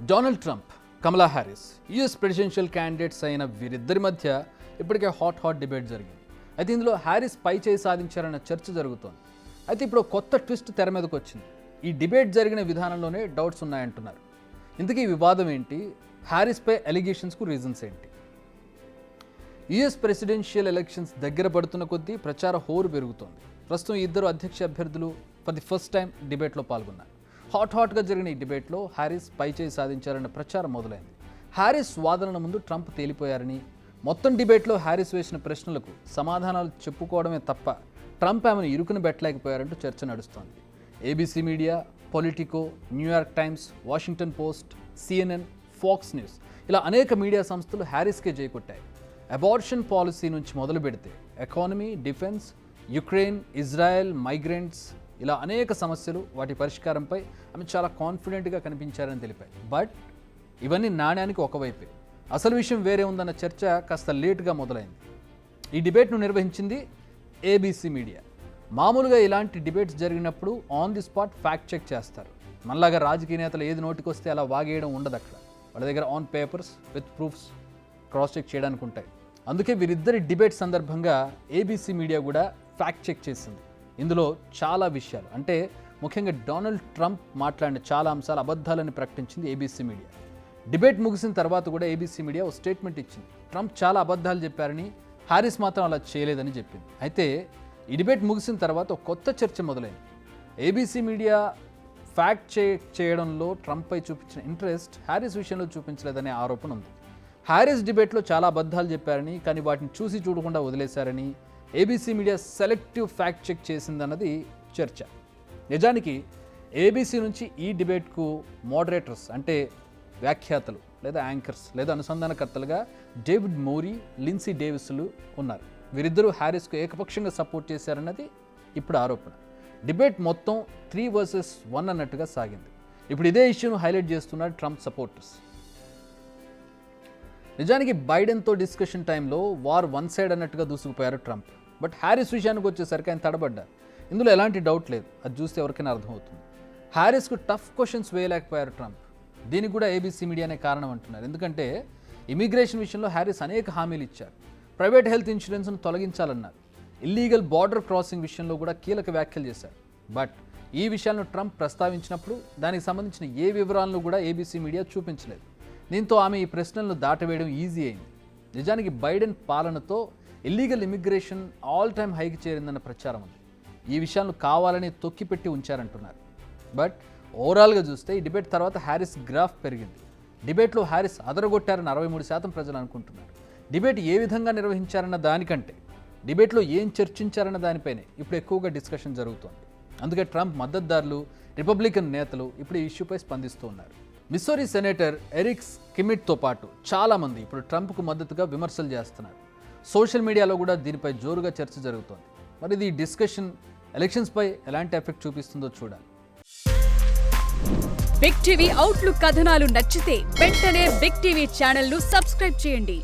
Donald Trump, కమలా Harris US presidential candidates అయిన వీరిద్దరి మధ్య ఇప్పటికే హాట్ డిబేట్ జరిగింది. అయితే ఇందులో హ్యారిస్ పై చేయి సాధించారన్న చర్చ జరుగుతోంది. అయితే ఇప్పుడు కొత్త ట్విస్ట్ తెర మీదకి వచ్చింది. ఈ డిబేట్ జరిగిన విధానంలోనే డౌట్స్ ఉన్నాయంటున్నారు. ఇంతకీ ఈ వివాదం ఏంటి? హ్యారిస్పై అలిగేషన్స్కు రీజన్స్ ఏంటి? యూఎస్ ప్రెసిడెన్షియల్ ఎలక్షన్స్ దగ్గర పడుతున్న కొద్దీ ప్రచార హోరు పెరుగుతోంది. ప్రస్తుతం ఇద్దరు అధ్యక్ష అభ్యర్థులు ఫర్ ది ఫస్ట్ టైం డిబేట్లో పాల్గొన్నారు. హాట్గా జరిగిన ఈ డిబేట్లో హ్యారిస్ పైచేయి సాధించారన్న ప్రచారం మొదలైంది. హ్యారిస్ వాదనల ముందు ట్రంప్ తేలిపోయారని, మొత్తం డిబేట్లో హ్యారిస్ వేసిన ప్రశ్నలకు సమాధానాలు చెప్పుకోవడమే తప్ప ట్రంప్ ఆమెను ఇరుకుని పెట్టలేకపోయారంటూ చర్చ నడుస్తోంది. ABC media, Politico, New York times, Washington post, CNN, Fox News ఇలా అనేక మీడియా సంస్థలు హ్యారిస్కే జైకొట్టాయి. అబార్షన్ పాలసీ నుంచి మొదలు పెడితే economy, defence, Ukraine, Israel, migrants ఇలా అనేక సమస్యలు, వాటి పరిష్కారంపై ఆమె చాలా కాన్ఫిడెంట్గా కనిపించారని తెలిపాయి. బట్ ఇవన్నీ నాణ్యానికి ఒకవైపే, అసలు విషయం వేరే ఉందన్న చర్చ కాస్త లేట్గా మొదలైంది. ఈ డిబేట్ను నిర్వహించింది ఏబీసీ మీడియా. మామూలుగా ఇలాంటి డిబేట్స్ జరిగినప్పుడు on the spot fact check చేస్తారు. మనలాగా రాజకీయ నేతలు ఏది నోటికి వస్తే అలా వాగేయడం ఉండదు. అక్కడ వాళ్ళ దగ్గర on papers with proofs cross check చేయడానికి ఉంటాయి. అందుకే వీరిద్దరి డిబేట్ సందర్భంగా ఏబీసీ మీడియా కూడా ఫ్యాక్ట్ చెక్ చేసింది. ఇందులో చాలా విషయాలు, అంటే ముఖ్యంగా డొనాల్డ్ ట్రంప్ మాట్లాడిన చాలా అంశాలు అబద్ధాలని ప్రకటించింది ఏబీసీ మీడియా. డిబేట్ ముగిసిన తర్వాత కూడా ఏబీసీ మీడియా ఒక స్టేట్మెంట్ ఇచ్చింది. ట్రంప్ చాలా అబద్ధాలు చెప్పారని, హ్యారిస్ మాత్రం అలా చేయలేదని చెప్పింది. అయితే ఈ డిబేట్ ముగిసిన తర్వాత ఒక కొత్త చర్చ మొదలైంది. ఏబీసీ మీడియా ఫ్యాక్ట్ చెక్ చేయడంలో ట్రంప్పై చూపించిన ఇంట్రెస్ట్ హ్యారిస్ విషయంలో చూపించలేదనే ఆరోపణ ఉంది. హ్యారిస్ డిబేట్లో చాలా అబద్ధాలు చెప్పారని, కానీ వాటిని చూసి చూడకుండా వదిలేశారని ABC media selective fact check చేసిందన్నది చర్చ. నిజానికి ఏబీసీ నుంచి ఈ డిబేట్కు మోడరేటర్స్, అంటే వ్యాఖ్యాతలు లేదా యాంకర్స్ లేదా అనుసంధానకర్తలుగా డేవిడ్ మోరీ, లిన్సీ డేవిస్లు ఉన్నారు. వీరిద్దరూ హ్యారిస్కు ఏకపక్షంగా సపోర్ట్ చేశారన్నది ఇప్పుడు ఆరోపణ. డిబేట్ మొత్తం 3 versus 1 అన్నట్టుగా సాగింది. ఇప్పుడు ఇదే ఇష్యూను హైలైట్ చేస్తున్నారు ట్రంప్ సపోర్టర్స్. నిజానికి బైడెన్తో డిస్కషన్ టైంలో వార్ వన్ సైడ్ అన్నట్టుగా దూసుకుపోయారు ట్రంప్. బట్ హ్యారిస్ విషయానికి వచ్చేసరికి ఆయన తడబడ్డారు. ఇందులో ఎలాంటి డౌట్ లేదు, అది చూస్తే ఎవరికైనా అర్థమవుతుంది. హ్యారిస్కు టఫ్ క్వశ్చన్స్ వేయలేకపోయారు ట్రంప్. దీనికి కూడా ఏబీసీ మీడియానే కారణం అంటున్నారు. ఎందుకంటే ఇమిగ్రేషన్ విషయంలో హ్యారిస్ అనేక హామీలు ఇచ్చారు. ప్రైవేట్ హెల్త్ ఇన్సూరెన్స్ను తొలగించాలన్నారు. ఇల్లీగల్ బార్డర్ క్రాసింగ్ విషయంలో కూడా కీలక వ్యాఖ్యలు చేశారు. బట్ ఈ విషయాలను ట్రంప్ ప్రస్తావించినప్పుడు దానికి సంబంధించిన ఏ వివరాలను కూడా ఏబీసీ మీడియా చూపించలేదు. దీంతో ఆమె ఈ ప్రశ్నలను దాటవేయడం ఈజీ అయింది. నిజానికి బైడెన్ పాలనతో ఇల్లీగల్ ఇమిగ్రేషన్ ఆల్ టైమ్ హైకి చేరిందన్న ప్రచారం ఉంది. ఈ విషయాలను కావాలని తొక్కిపెట్టి ఉంచారంటున్నారు. బట్ ఓవరాల్గా చూస్తే ఈ డిబేట్ తర్వాత హ్యారిస్ గ్రాఫ్ పెరిగింది. డిబేట్లో హ్యారిస్ అదరగొట్టారని 63% ప్రజలు అనుకుంటున్నారు. డిబేట్ ఏ విధంగా నిర్వహించారన్న దానికంటే డిబేట్లో ఏం చర్చించారన్న దానిపైనే ఇప్పుడు ఎక్కువగా డిస్కషన్ జరుగుతోంది. అందుకే ట్రంప్ మద్దతుదారులు, రిపబ్లికన్ నేతలు ఇప్పుడు ఈ ఇష్యూపై స్పందిస్తూ ఉన్నారు. మిస్సోరీ సెనేటర్ ఎరిక్ స్కిమిట్తో పాటు చాలామంది ఇప్పుడు ట్రంప్కు మద్దతుగా విమర్శలు చేస్తున్నారు. సోషల్ మీడియాలో కూడా దీనిపై జోరుగా చర్చ జరుగుతోంది. మరి ఇది డిస్కషన్ ఎలక్షన్స్పై ఎలాంటి ఎఫెక్ట్ చూపిస్తుందో చూడాలి. బిగ్ టీవీ అవుట్లుక్ కథనాలు నచ్చితే వెంటనే బిగ్ టీవీ ఛానల్ను సబ్స్క్రైబ్ చేయండి.